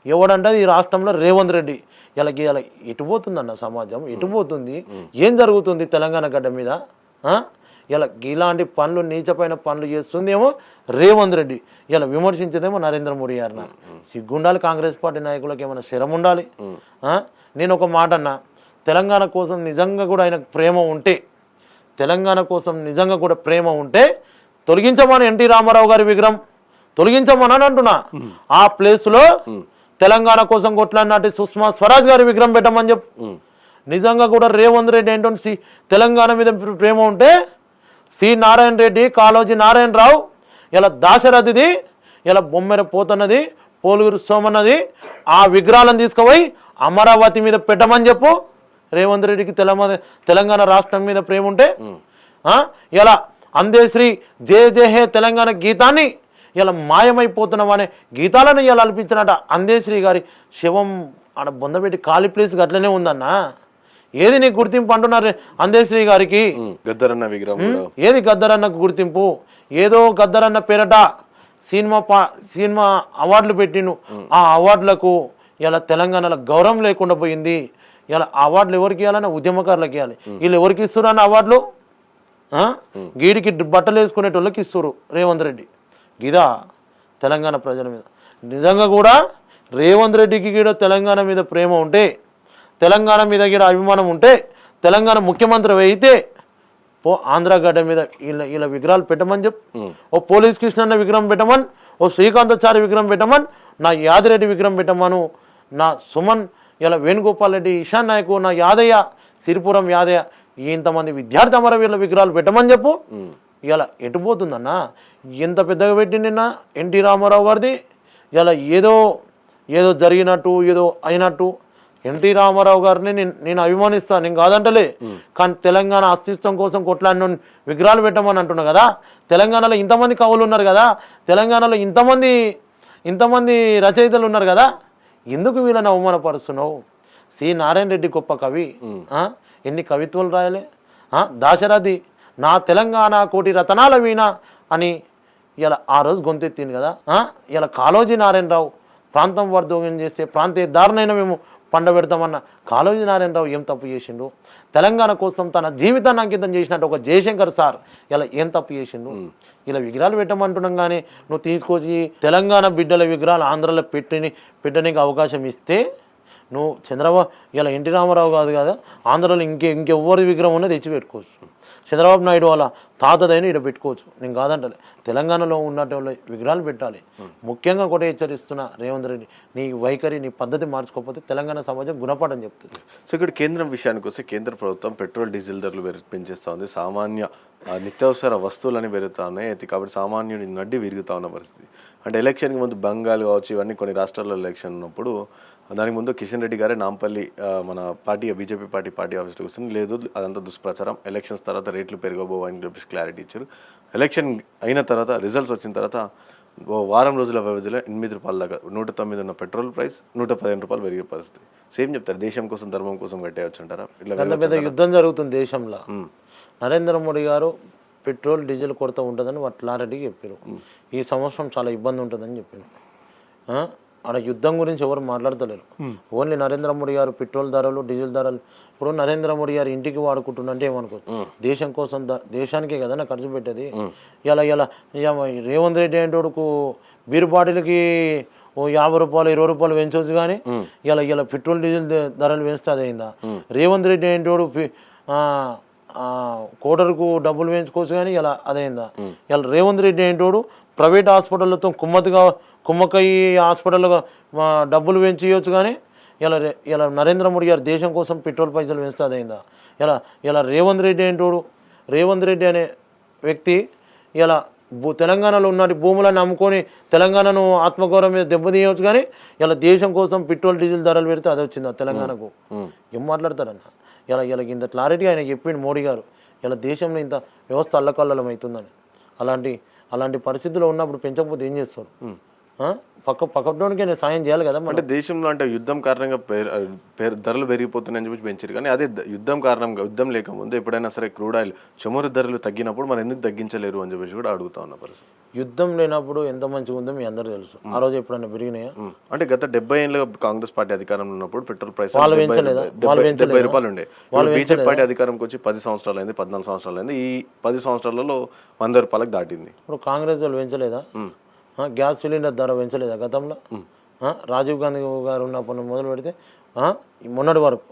Speaker 2: ఎవడంటే ఈ రాష్ట్రంలో రేవంత్ రెడ్డి. ఇలా ఎటుపోతుందన్న సమాజం, ఎటుపోతుంది? ఏం జరుగుతుంది తెలంగాణ గడ్డ మీద? ఇలాంటి పనులు నీచమైన పనులు చేస్తుందేమో రేవంత్ రెడ్డి, ఇలా విమర్శించేదేమో నరేంద్ర మోడీ గారిన. సిగ్గుండాలి కాంగ్రెస్ పార్టీ నాయకులకు, ఏమైనా శరం ఉండాలి. నేను ఒక మాట అన్నా, తెలంగాణ కోసం నిజంగా కూడా ఆయనకు ప్రేమ ఉంటే తొలగించమని ఎన్టీ రామారావు గారి విగ్రహం తొలగించమని అంటున్నా. ఆ ప్లేస్లో తెలంగాణ కోసం కొట్లాడినట్టు సుష్మా స్వరాజ్ గారి విగ్రహం పెట్టమని చెప్పు. నిజంగా కూడా రేవంత్ రెడ్డి ఏంటంటే తెలంగాణ మీద ప్రేమ ఉంటే సి నారాయణ రెడ్డి, కాళోజీ నారాయణరావు ఇలా దాశరథిది, ఇలా బొమ్మెర పోతున్నది, పోలుగురు సోమన్నది, ఆ విగ్రహాలను తీసుకుపోయి అమరావతి మీద పెట్టమని చెప్పు. రేవంత్ రెడ్డికి తెలంగాణ రాష్ట్రం మీద ప్రేమ ఉంటే ఇలా అందేశ్రీ జయ జయ హే తెలంగాణ గీతాన్ని ఇలా మాయమైపోతున్నాం అనే గీతాలను ఇలా అల్పించినట. అందేశ్రీ గారి శవం ఆడ బొందబెట్టి ఖాళీ ప్లేస్ అట్లనే ఉందన్నా. ఏది నీకు గుర్తింపు అంటున్నారు అందేశ్రీ గారికి?
Speaker 1: గద్దరన్న విగ్రహం
Speaker 2: ఏది గద్దరన్నకు గుర్తింపు? ఏదో గద్దరన్న పేరట సినిమా అవార్డులు పెట్టిను. ఆ అవార్డులకు ఇలా తెలంగాణలో గౌరవం లేకుండా పోయింది. ఇలా అవార్డులు ఎవరికి ఇవ్వాలన్నా ఉద్యమకారులకు ఇవ్వాలి. వీళ్ళు ఎవరికి ఇస్తున్నారు అన్న అవార్డులు? గీడికి బట్టలు వేసుకునేటోళ్ళకి ఇస్తారు రేవంత్ రెడ్డి. గిదా తెలంగాణ ప్రజల మీద నిజంగా కూడా రేవంత్ రెడ్డికి కూడా తెలంగాణ మీద ప్రేమ ఉంటే, తెలంగాణ మీద కూడా అభిమానం ఉంటే, తెలంగాణ ముఖ్యమంత్రి అయితే ఆంధ్ర గడ్డ మీద ఇలా విగ్రహాలు పెట్టమని చెప్పు. ఓ పోలీస్ కృష్ణన్న విగ్రహం పెట్టమని, ఓ శ్రీకాంతాచారి విగ్రహం పెట్టమని, నా యాదిరెడ్డి విగ్రహం పెట్టమను, నా సుమన్, ఇలా వేణుగోపాల్ రెడ్డి, ఇషాన్ నాయకు, నా యాదయ్య, సిరిపురం యాదయ్య, ఇంతమంది విద్యార్థి అమరవీరుల విగ్రహాలు పెట్టమని చెప్పు. ఇలా ఎటుపోతుందన్నా? ఎంత పెద్దగా పెట్టి నిన్న ఎన్టీ రామారావు గారిది ఇలా ఏదో జరిగినట్టు ఏదో అయినట్టు. ఎన్టీ రామారావు గారిని నేను అభిమానిస్తాను, నేను కాదంటలే. కానీ తెలంగాణ అస్తిత్వం కోసం కొట్లాడిన విగ్రహాలు పెట్టమని అంటున్నా కదా. తెలంగాణలో ఇంతమంది కవులు ఉన్నారు కదా, తెలంగాణలో ఇంతమంది రచయితలు ఉన్నారు కదా, ఎందుకు వీళ్ళని అవమానపరుస్తున్నావు? సి నారాయణ రెడ్డి గొప్ప కవి, ఎన్ని కవిత్వాలు రాయలే. దాశరథి నా తెలంగాణ కోటి రతనాల వీణ అని ఇలా ఆ రోజు గొంతెత్తింది కదా. ఇలా కాళోజీ నారాయణరావు ప్రాంతం వర్ధోగం చేస్తే ప్రాంతీయ దారుణైన మేము పండబెడతామన్న కాళోజీ నారాయణరావు ఏం తప్పు చేసిండు? తెలంగాణ కోసం తన జీవితాన్ని అంకితం చేసినట్టు ఒక జయశంకర్ సార్ ఇలా ఏం తప్పు చేసిండు? ఇలా విగ్రహాలు పెట్టమంటున్నాం కానీ నువ్వు తీసుకొచ్చి తెలంగాణ బిడ్డల విగ్రహాలు ఆంధ్రలో పెట్టడానికి అవకాశం ఇస్తే నువ్వు చంద్రబాబు ఇలా ఎన్టీ రామారావు కాదు కదా, ఆంధ్రలో ఇంకెవ్వరి విగ్రహం ఉన్నది తెచ్చి పెట్టుకోవచ్చు. చంద్రబాబు నాయుడు వాళ్ళ తాతదైనా ఇక్కడ పెట్టుకోవచ్చు, నేను కాదంటలే. తెలంగాణలో ఉన్నటువంటి విగ్రహాలు పెట్టాలి. ముఖ్యంగా కూడా హెచ్చరిస్తున్న రేవంత్ రెడ్డి, నీ వైఖరి నీ పద్ధతి మార్చుకోకపోతే తెలంగాణ సమాజం గుణపాఠం చెప్తుంది.
Speaker 1: సో ఇక్కడ కేంద్రం విషయానికి వస్తే కేంద్ర ప్రభుత్వం పెట్రోల్ డీజిల్ ధరలు పెంచేస్తూ ఉంది. సామాన్య నిత్యావసర వస్తువులని పెరుగుతూ ఉన్నాయి. అయితే కాబట్టి సామాన్యుడి నడ్డి విరుగుతూ ఉన్న పరిస్థితి. అంటే ఎలక్షన్కి ముందు బెంగాల్ కావచ్చు, ఇవన్నీ కొన్ని రాష్ట్రాల్లో ఎలక్షన్ ఉన్నప్పుడు దానికి ముందు కిషన్ రెడ్డి గారే నాంపల్లి మన బీజేపీ పార్టీ ఆఫీస్లో కూర్చొని లేదు అదంతా దుష్ప్రచారం, ఎలక్షన్స్ తర్వాత రేట్లు పెరగబోవు అని చెప్పేసి క్లారిటీ ఇచ్చారు. ఎలక్షన్ అయిన తర్వాత రిజల్ట్స్ వచ్చిన తర్వాత వారం రోజుల వ్యవధిలో 8 రూపాయల దాకా 109 ఉన్న పెట్రోల్ ప్రైస్ 115 రూపాయలు పెరిగే పరిస్థితి. సేమ్ చెప్తారు, దేశం కోసం ధర్మం కోసం కట్టేయచ్చు అంటారా?
Speaker 2: ఇట్లా పెద్ద యుద్ధం జరుగుతుంది దేశంలో. నరేంద్ర మోడీ గారు పెట్రోల్ డీజిల్ కొరత ఉంటుందని క్లారిటీగా చెప్పారు. ఈ సంవత్సరం చాలా ఇబ్బంది ఉంటుందని చెప్పారు. ఆడ యుద్ధం గురించి ఎవరు మాట్లాడతలేరు. ఓన్లీ నరేంద్ర మోడీ గారు పెట్రోల్ ధరలు డీజిల్ ధరలు. ఇప్పుడు నరేంద్ర మోడీ గారు ఇంటికి వాడుకుంటుండే ఏమనుకోవచ్చు, దేశం కోసం దేశానికే కదా నా ఖర్చు పెట్టేది. ఇలా రేవంత్ రెడ్డి అంటోడుకు బీరు బాటిల్కి ఓ 50 రూపాయలు 20 రూపాయలు పెంచవచ్చు కానీ ఇలా పెట్రోల్ డీజిల్ ధరలు పెంచితే అదైందా? రేవంత్ రెడ్డి ఏంటోడు కోటరుకు డబ్బులు వేయించుకోవచ్చు కానీ ఇలా అదైందా? ఇలా రేవంత్ రెడ్డి ఏంటోడు ప్రైవేట్ హాస్పిటళ్ళతో కుమ్మక్కయ్యి హాస్పిటల్లో డబ్బులు పెంచియవచ్చు కానీ ఇలా నరేంద్ర మోడీ గారు దేశం కోసం పెట్రోల్ పైసలు పెంచితే అదైందా? ఇలా రేవంత్ రెడ్డి అనే వ్యక్తి ఇలా తెలంగాణలో ఉన్న భూములను అమ్ముకొని తెలంగాణను ఆత్మగౌరవం మీద దెబ్బతీయవచ్చు కానీ ఇలా దేశం కోసం పెట్రోల్ డీజిల్ ధరలు పెడితే అది వచ్చిందా తెలంగాణకు? ఏం మాట్లాడతారన్న? ఇలా ఇంత క్లారిటీ ఆయన చెప్పిండు మోడీ గారు. ఇలా దేశంలో ఇంత వ్యవస్థ అల్లకల్లోలం అవుతుందని. అలాంటి పరిస్థితుల్లో ఉన్నప్పుడు పెంచకపోతే ఏం చేస్తారు? పక్కటోనికే నేను సాయం చేయాలి కదా.
Speaker 1: అంటే దేశంలో అంటే యుద్ధం కారణంగా ధరలు పెరిగిపోతున్నాయని చెప్పి పెంచారు కానీ అదే యుద్ధం లేకముందు ఎప్పుడైనా సరే క్రూడ్ ఆయిల్ చమురు ధరలు తగ్గినప్పుడు మనం ఎందుకు తగ్గించలేరు అని చెప్పేసి కూడా అడుగుతా ఉన్న పరిస్థితి.
Speaker 2: యుద్ధం లేనప్పుడు ఎంత మంచిగా ఉందో మీ అందరూ తెలుసు. ఆ రోజు ఎప్పుడైనా పెరిగినాయా?
Speaker 1: అంటే గత 70 ఏళ్ళ కాంగ్రెస్ పార్టీ అధికారంలో ఉన్నప్పుడు పెట్రోల్ ప్రైస్
Speaker 2: 70
Speaker 1: రూపాయలు ఉండే. బీజేపీ పార్టీ అధికారంకి వచ్చి 10 సంవత్సరాలు అయింది, 14 సంవత్సరాలు అయింది. ఈ 10 సంవత్సరాలలో 100 రూపాయలకు దాటింది.
Speaker 2: ఇప్పుడు కాంగ్రెస్ వాళ్ళు పెంచలేదా? గ్యాస్ సిలిండర్ ధర పెంచలేదా గతంలో? రాజీవ్ గాంధీ గారు ఉన్నప్పుడు మొదలు పెడితే మొన్నటి వరకు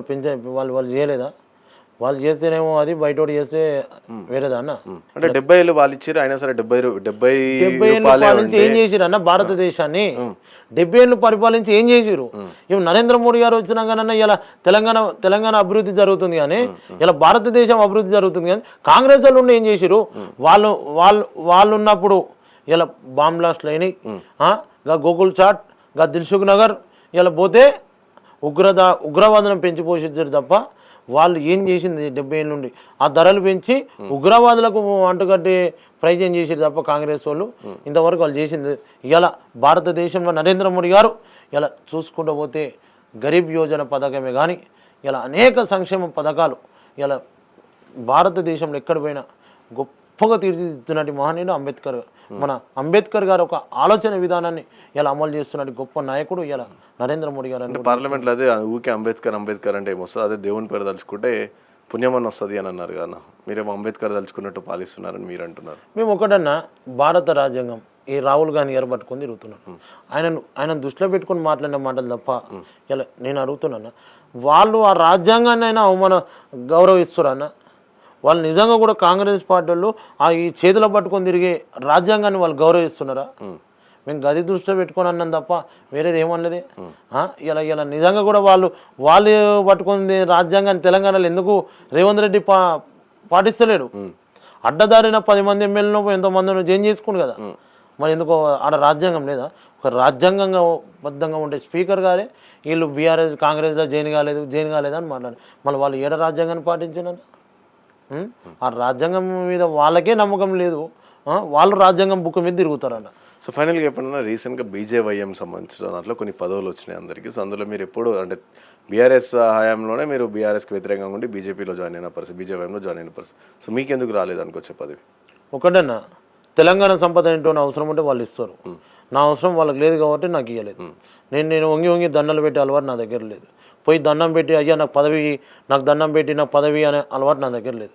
Speaker 2: పెంచే వాళ్ళు చేయలేదా? వాళ్ళు చేస్తేనేమో అది బయటోడు చేస్తే వేరేదా అన్న.
Speaker 1: అంటే 70 ఏళ్ళు వాళ్ళు ఇచ్చారు, అయినా సరే 70
Speaker 2: ఏళ్ళు పాలించి ఏం చేసిరు అన్న భారతదేశాన్ని? 70 ఏళ్ళు పరిపాలించి ఏం చేసిరు? ఇవి నరేంద్ర మోడీ గారు వచ్చినాకనన్నా ఇలా తెలంగాణ అభివృద్ధి జరుగుతుంది కానీ ఇలా భారతదేశం అభివృద్ధి జరుగుతుంది కానీ కాంగ్రెస్ వాళ్ళు ఉండి ఏం చేసిరు? వాళ్ళు ఉన్నప్పుడు ఇలా బాంబ్ బ్లాస్ట్లు అయినాయి, గోకుల్ చాట్, దిల్సుఖ్ నగర్, ఇలా పోతే ఉగ్రవాదం పెంచి పోషించారు తప్ప వాళ్ళు ఏం చేసింది 70 ఏళ్ళ నుండి? ఆ ధరలు పెంచి ఉగ్రవాదులకు అంటుకట్టి ప్రయత్నం చేసేది తప్ప కాంగ్రెస్ వాళ్ళు ఇంతవరకు వాళ్ళు చేసింది. ఇలా భారతదేశంలో నరేంద్ర మోడీ గారు ఇలా చూసుకుంటూ పోతే గరీబ్ యోజన పథకమే కానీ ఇలా అనేక సంక్షేమ పథకాలు ఇలా భారతదేశంలో ఎక్కడ పోయినా గొప్పగా తీర్చిదిద్దున్నట్టు మహనీయుడు అంబేద్కర్. మన అంబేద్కర్ గారు ఒక ఆలోచన విధానాన్ని ఇలా అమలు చేస్తున్నట్టు గొప్ప నాయకుడు ఇలా నరేంద్ర మోడీ గారు.
Speaker 1: పార్లమెంట్లో అదే ఊకే అంబేద్కర్ అంటే ఏమొస్తుంది, అదే దేవుని పేరు తలుచుకుంటే పుణ్యమని వస్తుంది అని అన్నారు కదా, మీరేమో అంబేద్కర్ తలుచుకున్నట్టు పాలిస్తున్నారని మీరు అంటున్నారు.
Speaker 2: మేము ఒకటన్నా భారత రాజ్యాంగం ఈ రాహుల్ గాంధీ గారు పట్టుకొని తిరుగుతున్నాను. ఆయన దృష్టిలో పెట్టుకొని మాట్లాడిన మాటలు తప్ప ఇలా నేను అడుగుతున్నాను, వాళ్ళు ఆ రాజ్యాంగాన్ని అయినా గౌరవిస్తారన్న? వాళ్ళు నిజంగా కూడా కాంగ్రెస్ పార్టీ వాళ్ళు ఈ చేతులు పట్టుకొని తిరిగే రాజ్యాంగాన్ని వాళ్ళు గౌరవిస్తున్నారా? మేము గది దృష్టిలో పెట్టుకొని అన్నాం తప్ప వేరేది ఏమనలేదే. ఇలా నిజంగా కూడా వాళ్ళు పట్టుకుంది రాజ్యాంగాన్ని తెలంగాణలో ఎందుకు రేవంత్ రెడ్డి పాటిస్తలేడు? అడ్డదారిన 10 మంది ఎమ్మెల్యేలో ఎంతోమంది చేంజ్ చేసుకుండు కదా, మరి ఎందుకు ఆడ రాజ్యాంగం లేదా? ఒక రాజ్యాంగంగా బద్ధంగా ఉండే స్పీకర్ గారే వీళ్ళు బీఆర్ఎస్ కాంగ్రెస్లో జైన్ కాలేదు అని మాట్లాడారు. మళ్ళీ వాళ్ళు ఏడ రాజ్యాంగాన్ని పాటించినారు? ఆ రాజ్యాంగం మీద వాళ్ళకే నమ్మకం లేదు, వాళ్ళు రాజ్యాంగం బుక్ మీద తిరుగుతారన్న.
Speaker 1: సో ఫైనల్గా ఎప్పుడన్నా రీసెంట్గా బీజేవైఎం సంబంధించిన దాంట్లో కొన్ని పదవులు వచ్చినాయి అందరికీ. సో అందులో మీరు ఎప్పుడు అంటే బీఆర్ఎస్ హయాంలోనే మీరు బీఆర్ఎస్కి వ్యతిరేకంగా ఉండి బీజేపీలో జాయిన్ అయిన పరిస్థితి, బీజేవైఎంలో జాయిన్ అయిన పరిస్థితి. సో మీకు ఎందుకు రాలేదు అనుకోవచ్చే పదవి?
Speaker 2: ఒకటన్నా తెలంగాణ సంపద ఏంటో నా అవసరం ఉంటే వాళ్ళు ఇస్తారు, నా అవసరం వాళ్ళకి లేదు కాబట్టి నాకు ఇవ్వలేదు. నేను వంగి దండలు పెట్టే అలవాటు నా దగ్గర లేదు. పోయి దండం పెట్టి అయ్యా నాకు దండం పెట్టి నాకు పదవి అనే అలవాటు నా దగ్గర లేదు.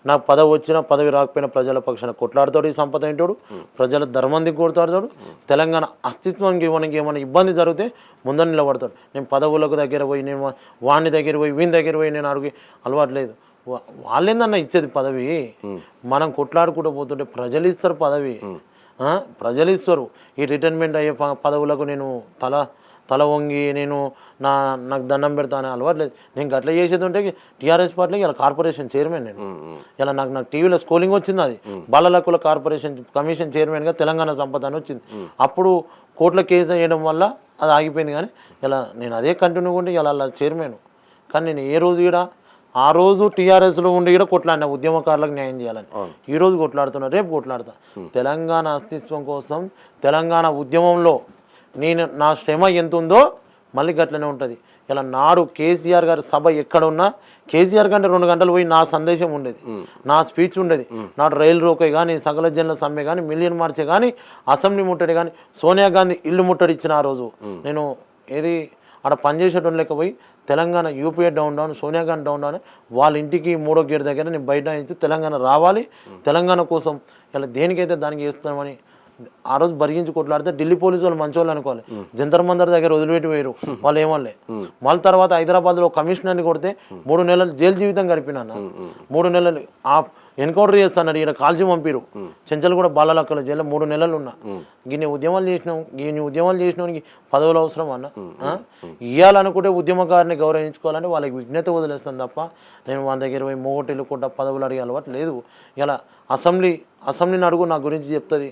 Speaker 2: నాకు పదవి వచ్చినా పదవి రాకపోయినా ప్రజల పక్షాన కొట్లాడతాడు ఈ సంపద ఏంటోడు, ప్రజల ధర్మానికి కొడతాడు, తెలంగాణ అస్తిత్వానికి ఏమైనా ఇబ్బంది జరిగితే ముందర నిలబడతాడు. నేను పదవులకు దగ్గర పోయి నేను వాడిని దగ్గర పోయి వీని దగ్గర పోయి నేను అడిగి అలవాటు లేదు. వాళ్ళేందన్నా ఇచ్చేది పదవి? మనం కొట్లాడుకుంటూ పోతుంటే ప్రజలు ఇస్తారు పదవి, ప్రజలు ఇస్తారు. ఈ రిటైర్మెంట్ అయ్యే పదవులకు నేను తల వంగి నాకు దండం పెడతా అనే అలవాటు లేదు. నేను గట్లా చేసేది ఉంటే టీఆర్ఎస్ పార్టీలో ఇలా కార్పొరేషన్ చైర్మన్ నేను. ఇలా నాకు టీవీలో స్కోలింగ్ వచ్చింది, అది బాలలకుల కార్పొరేషన్ కమిషన్ చైర్మన్గా తెలంగాణ సంపద అని వచ్చింది. అప్పుడు కోర్టులో కేసు వేయడం వల్ల అది ఆగిపోయింది. కానీ ఇలా నేను అదే కంటిన్యూ ఉంటే ఇలా అలా చైర్మన్. కానీ నేను ఏ రోజు కూడా ఆ రోజు టీఆర్ఎస్లో ఉండి కూడా కొట్లాడినా ఉద్యమకారులకు న్యాయం చేయాలని. ఈ రోజు కొట్లాడుతున్నా, రేపు కొట్లాడతా. తెలంగాణ అస్తిత్వం కోసం తెలంగాణ ఉద్యమంలో నా శ్రమ ఎంత ఉందో మళ్ళీ గట్లనే ఉంటుంది. ఇలా నాడు కేసీఆర్ గారి సభ ఎక్కడ ఉన్నా కేసీఆర్ కంటే 2 గంటలు పోయి నా సందేశం ఉండేది, నా స్పీచ్ ఉండేది. నాడు రైలు రోకే కానీ, సకల జనుల సమ్మె కానీ, మిలియన్ మార్చే కానీ, అసెంబ్లీ ముట్టడి కానీ, సోనియా గాంధీ ఇల్లు ముట్టడి ఇచ్చిన ఆ రోజు నేను ఏది ఆడ పనిచేసేటోళ్ళు లెక్క పోయి Telangana UPA down Sonia Gandhi down వాళ్ళ ఇంటికి 3వ గేట్ దగ్గర నేను బయట ఇచ్చి తెలంగాణ రావాలి, తెలంగాణ కోసం ఇలా దేనికైతే దానికి చేస్తామని ఆ రోజు బరిగించి కొట్లాడితే ఢిల్లీ పోలీసు వాళ్ళు మంచోళ్ళు అనుకోవాలి. జంతర్ మందర్ దగ్గర వదిలిపెట్టి పోయారు వాళ్ళు, ఏమోలే. మళ్ళీ తర్వాత హైదరాబాద్లో కమిషనర్ని కొడితే 3 నెలలు జైలు జీవితం గడిపినాను. 3 నెలలు ఎన్కౌంటర్ చేస్తాను, ఈయన కాల్చి పంపిరు. చెంచల్ కూడా బాలలక్కల జైల్లో 3 నెలలు ఉన్నా. ఇన్ని ఉద్యమాలు చేసినవానికి పదవులు అవసరం అన్న. ఇవ్వాలనుకుంటే ఉద్యమకారిని గౌరవించుకోవాలంటే వాళ్ళకి విజ్ఞత వదిలేస్తాను తప్ప నేను వాళ్ళ దగ్గర పోయి మోగొట్టెలు కొట్ట పదవులు అడిగే అలవాటు లేదు. ఇలా అసెంబ్లీని అడుగు నా గురించి చెప్తుంది.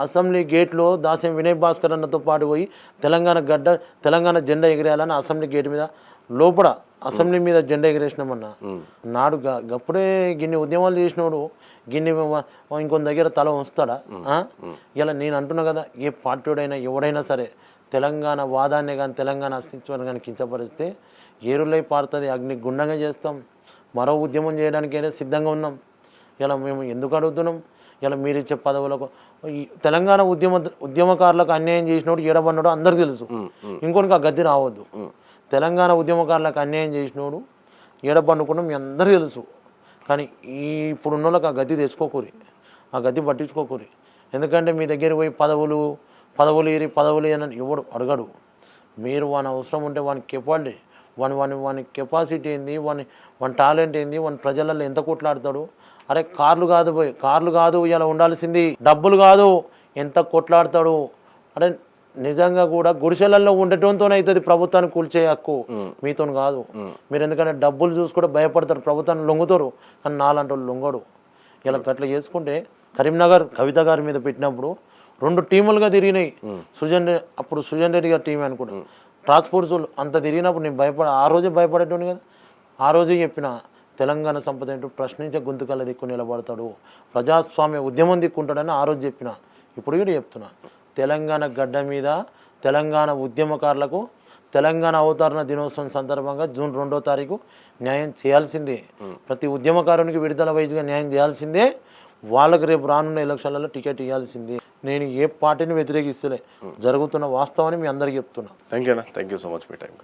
Speaker 2: అసెంబ్లీ గేట్లో దాసం వినయ్ భాస్కర్ అన్నతో పాటు పోయి తెలంగాణ జెండా ఎగిరేయాలని అసెంబ్లీ గేట్ మీద లోపల అసెంబ్లీ మీద జెండా ఎగిరేసినామన్నా. నాడు గప్పుడే గిన్ని ఉద్యమాలు చేసినోడు గిన్ని ఇంకొంత దగ్గర తల ఉంచుతాడా? ఇలా నేను అంటున్నా కదా, ఏ పార్టీడైనా ఎవడైనా సరే తెలంగాణ వాదాన్ని కానీ తెలంగాణ అస్తిత్వాన్ని కానీ కించపరిస్తే ఏరులై పారుతుంది, అగ్ని గుండంగా చేస్తాం. మరో ఉద్యమం చేయడానికైనా సిద్ధంగా ఉన్నాం. ఇలా మేము ఎందుకు అడుగుతున్నాం? ఇలా మీరు ఇచ్చే పదవులకు తెలంగాణ ఉద్యమకారులకు అన్యాయం చేసినోడు ఏడబడినోడు అందరికీ తెలుసు. ఇంకొనికి ఆ గద్దె రావద్దు. తెలంగాణ ఉద్యమకారులకు అన్యాయం చేసినోడు ఏడబడుకున్నాం మీ అందరూ తెలుసు. కానీ ఇప్పుడున్న వాళ్ళకి ఆ గద్దె తెచ్చుకోకూరి, ఆ గద్దె పట్టించుకోకూరి. ఎందుకంటే మీ దగ్గర పోయి పదవులు అని ఎవడు అడగడు. మీరు వాని అవసరం ఉంటే వానికి చెప్పండి, వాని కెపాసిటీ ఏంది, వాని టాలెంట్ ఏంది, వాని ప్రజలలో ఎంత కొట్లాడతాడు. అరే కార్లు కాదు ఇలా ఉండాల్సింది, డబ్బులు కాదు, ఎంత కొట్లాడతాడు. అరే నిజంగా కూడా గుడిసెలలో ఉండటంతోనే అవుతుంది ప్రభుత్వాన్ని కూల్చే హక్కు, మీతో కాదు. మీరు ఎందుకంటే డబ్బులు చూసి కూడా భయపడతారు, ప్రభుత్వాన్ని లొంగుతారు, కానీ నాలాంటి వాళ్ళు లొంగడు. ఇలా అట్లా చేసుకుంటే కరీంనగర్ కవిత గారి మీద పెట్టినప్పుడు 2 టీములుగా తిరిగినాయి. అప్పుడు సుజన్ రెడ్డి గారి టీం అనుకుంటా, ట్రాన్స్పోర్ట్స్ అంత తిరిగినప్పుడు నేను ఆ రోజే భయపడేటోని కదా. ఆ రోజే చెప్పిన తెలంగాణ సంపద ఏంటో ప్రశ్నించే గొంతుకల్ల దిక్కు నిలబడతాడు, ప్రజాస్వామ్య ఉద్యమం దిక్కుంటాడని ఆ రోజు చెప్పిన. ఇప్పుడు కూడా చెప్తున్నా, తెలంగాణ గడ్డ మీద తెలంగాణ ఉద్యమకారులకు తెలంగాణ అవతరణ దినోత్సవం సందర్భంగా జూన్ 2వ తారీఖు న్యాయం చేయాల్సిందే. ప్రతి ఉద్యమకారునికి విడుదల వైజ్గా న్యాయం చేయాల్సిందే. వాళ్ళకి రేపు రానున్న ఎలక్షన్లలో టికెట్ ఇవ్వాల్సిందే. నేను ఏ పార్టీని వ్యతిరేకిస్తలే, జరుగుతున్న వాస్తవాన్ని మీ అందరికీ చెప్తున్నా.
Speaker 1: Thank you so much me time.